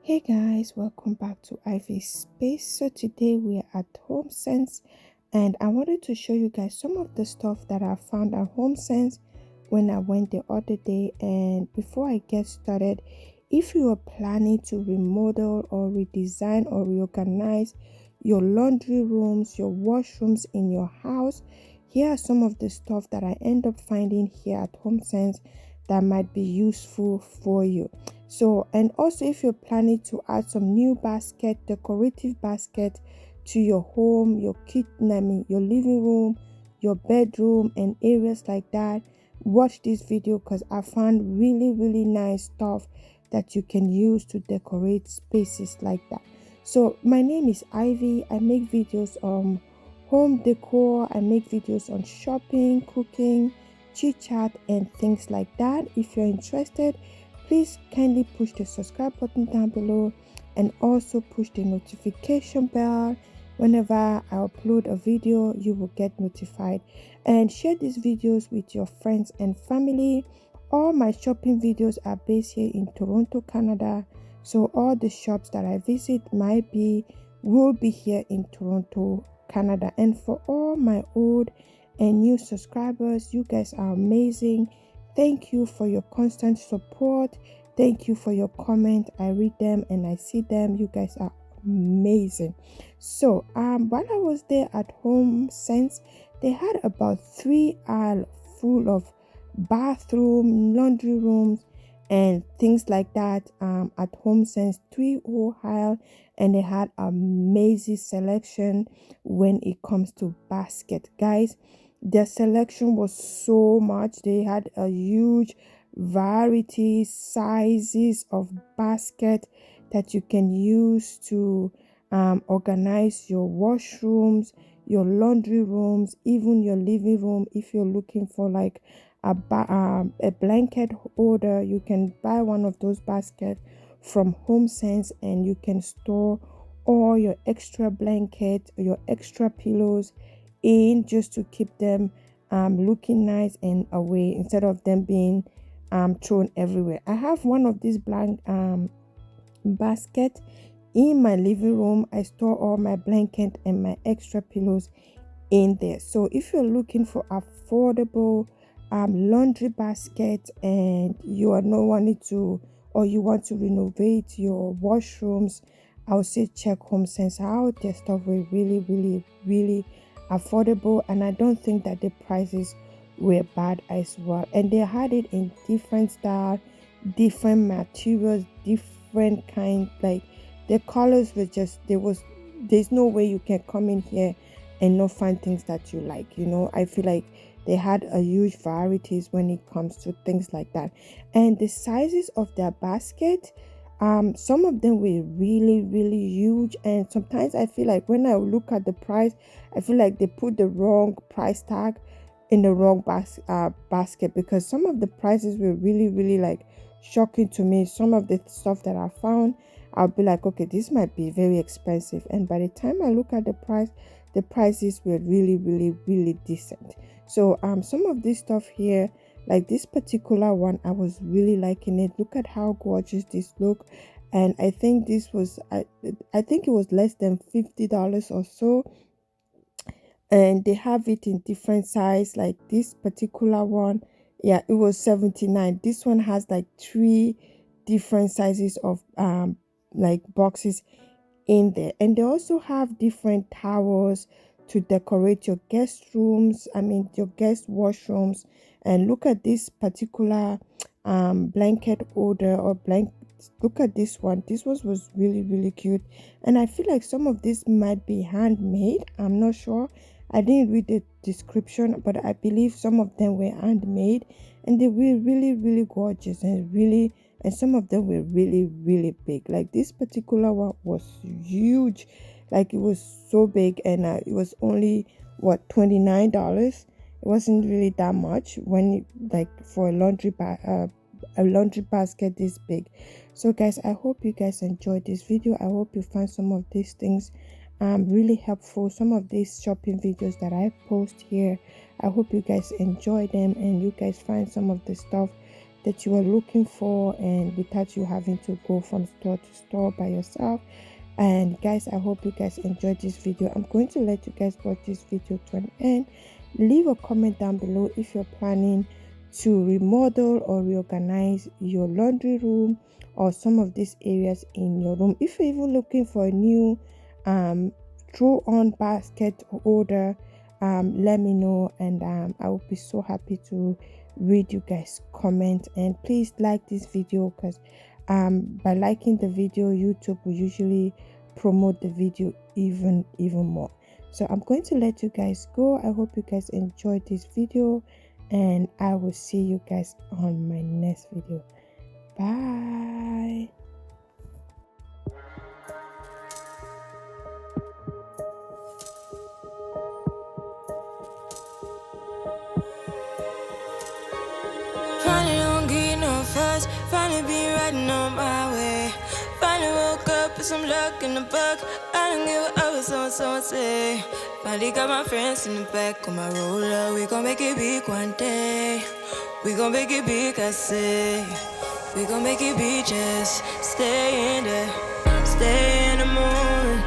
Hey guys, welcome back to Ivy Space. So today we are at Homesense, and I wanted to show you guys some of the stuff that I found at Homesense when I went the other day. And before I get started, if you are planning to remodel or redesign or reorganize your laundry rooms, your washrooms in your house, here are some of the stuff that I end up finding here at Homesense that might be useful for you. So, and also if you're planning to add some new basket, decorative basket to your home, your kitchen, your living room, your bedroom, and areas like that, watch this video because I found really nice stuff that you can use to decorate spaces like that. So, my name is Ivy. I make videos on home decor, I make videos on shopping, cooking, chit chat, and things like that. If you're interested, please kindly push the subscribe button down below and also push the notification bell. Whenever I upload a video, you will get notified. And share these videos with your friends and family. All my shopping videos are based here in Toronto, Canada. So all the shops that I visit will be here in Toronto, Canada. And for all my old and new subscribers, you guys are amazing. Thank you for your constant support. Thank you for your comment. I read them and I see them. You guys are amazing. So while I was there at Home Sense, they had about 3 aisle full of bathroom, laundry rooms, and things like that. At Home Sense, 3 whole aisle, and they had amazing selection when it comes to basket, guys. Their selection was so much. They had a huge variety sizes of basket that you can use to organize your washrooms, your laundry rooms, even your living room. If you're looking for like a blanket holder, you can buy one of those baskets from HomeSense and you can store all your extra blankets, your extra pillows in, just to keep them looking nice and away instead of them being thrown everywhere. I have one of these blank basket in my living room. I store all my blanket and my extra pillows in there. So if you're looking for affordable laundry basket and you are not wanting to, or you want to renovate your washrooms, I would say check HomeSense out. Their stuff were really affordable, and I don't think that the prices were bad as well. And they had it in different style, different materials, different kind. Like the colors were just there's no way you can come in here and not find things that you like. I feel like they had a huge varieties when it comes to things like that. And the sizes of their basket, some of them were really huge, and sometimes I feel like when I look at the price, I feel like they put the wrong price tag in the wrong basket, because some of the prices were really like shocking to me. Some of the stuff that I found, I'll be like, okay, this might be very expensive, and by the time I look at the price, the prices were really decent. So some of this stuff here, like this particular one, I was really liking it. Look at how gorgeous this look. And I think this was I think it was less than $50 or so, and they have it in different size. Like this particular one, yeah, it was 79. This one has like 3 different sizes of like boxes in there. And they also have different towels to decorate your guest rooms, your guest washrooms. And look at this particular blanket holder or blank. Look at this one. This was really cute, and I feel like some of this might be handmade. I'm not sure. I didn't read the description, but I believe some of them were handmade, and they were really gorgeous, and some of them were really big. Like this particular one was huge. Like it was so big, and it was only what, $29. It wasn't really that much when like for a laundry basket this big. So guys, I hope you guys enjoyed this video. I hope you find some of these things really helpful. Some of these shopping videos that I post here, I hope you guys enjoy them and you guys find some of the stuff that you were looking for, and without you having to go from store to store by yourself. And guys, I hope you guys enjoyed this video. I'm going to let you guys watch this video to an end. Leave a comment down below if you're planning to remodel or reorganize your laundry room or some of these areas in your room. If you're even looking for a new throw on basket holder, let me know, and I will be so happy to read you guys comment. And please like this video, because by liking the video, YouTube will usually promote the video even more. So I'm going to let you guys go. I hope you guys enjoyed this video, and I will see you guys on my next video. Bye. Finally don't get no fuss, finally be riding on my way. Finally woke up with some luck in the book. I don't give a what someone say. Finally got my friends in the back of my roller. We gon' make it big one day. We gon' make it big, I say. We gon' make it big, just stay in there. Stay in the morning.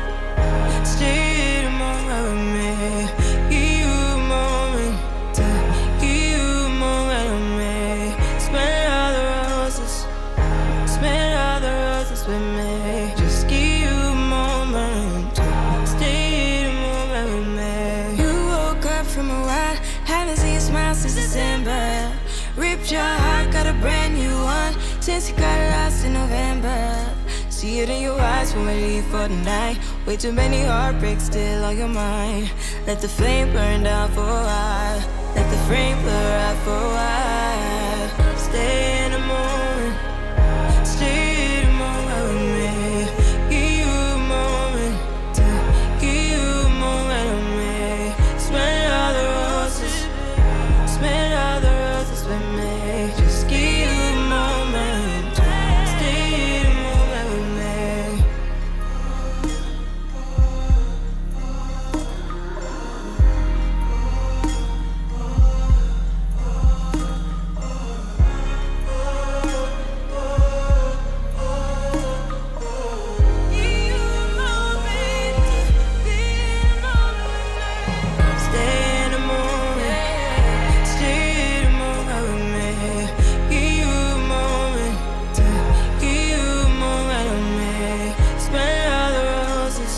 Stay in the morning with me. Give you a moment. Give you a moment with me. Smell all the roses. Smell all the roses with me. Just give you a moment. Stay in the moment with me. You woke up from a while. Haven't seen you smile since December. Ripped your heart, got a brand new one since you got lost in November. See it in your eyes when we leave for the night. Way too many heartbreaks still on your mind. Let the flame burn down for a while. Let the flame blur out for a while. Stay in the moment. Stay in the moment with me. Give you a moment. Give you a moment with me. Smell all the roses. Smell all the roses with me. Just give you a moment. Stay in the moment with me. Give you a moment. Be in the moment with me. Stay in the moment. Stay in the moment with me. Give you a moment. Give you a moment with me. Smell all the roses.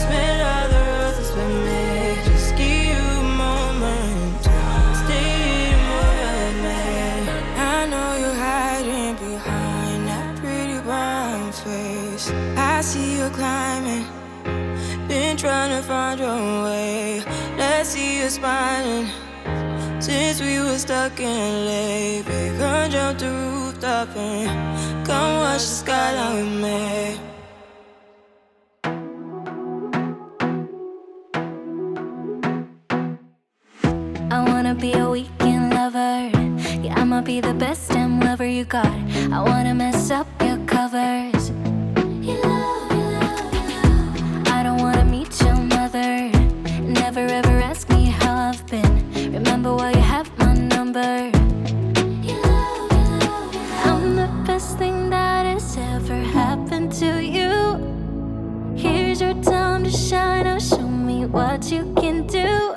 Smell all the roses with me. Just give you a moment. Stay in the moment with me. I know you're hiding behind that pretty brown face. I see you climbing. Been trying to find your way. Let's see you smiling. Since we were stuck in LA, babe, come jump the rooftop and come watch the skyline with me. I wanna be a weekend lover. Yeah, I'ma be the best damn lover you got. I wanna mess up your covers. I don't wanna meet your mother. Never ever ask me how I've been. Remember while you have my number. I'm the best thing that has ever happened to you. Here's your time to shine. Now show me what you can do.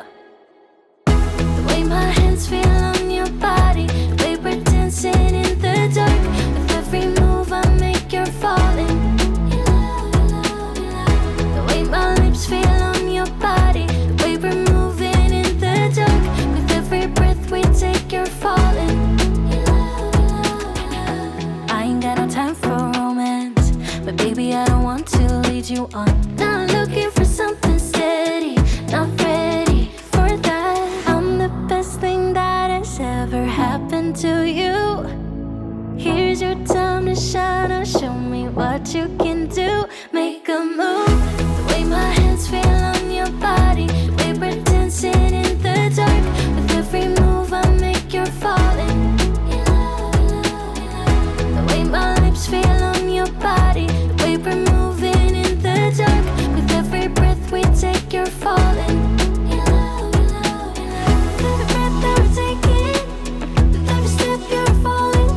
The way my hands feel on your body, the way we're dancing in the dark. With every move I make, you're falling. The way my lips feel on your body, the way we're moving in the dark. With every breath we take, you're falling. I ain't got no time for romance, but baby, I don't want to lead you on. Not looking for something steady, not ready for that. I'm the best thing that has ever happened to you. Here's your time to shine. Now show me what you can do. Make a move. The way my hands feel on your body, the way we're dancing in the dark. With every move I make, you're falling. The way my lips feel on your body, the way we're moving in the dark. With every breath we take, you're falling. With every breath that we're taking, with every step you're falling.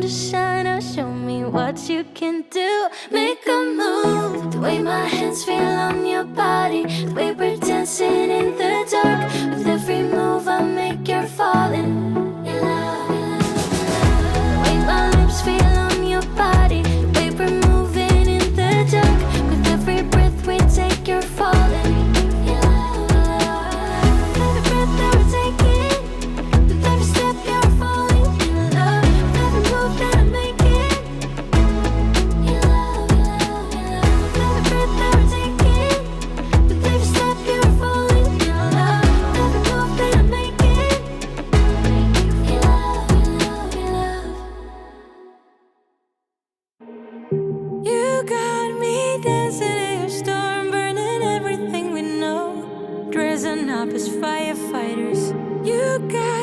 to shine. Oh, show me what you can do. Make a move. The way my hands feel on your body, the way we're dancing in the dark. With every move I make, you're falling in love. The way my lips feel on your body, the way we're moving in the dark. With every breath we take, you're falling in love. With every breath that we're taking, with every step you're falling in love. With every move that I'm making, in love, in love, in love. With every breath that we're taking, with every step you're falling in love. With every move that I'm making, in love, in love, in love. You got me dancing in your storm, burning everything we know, dressing up as firefighters. You got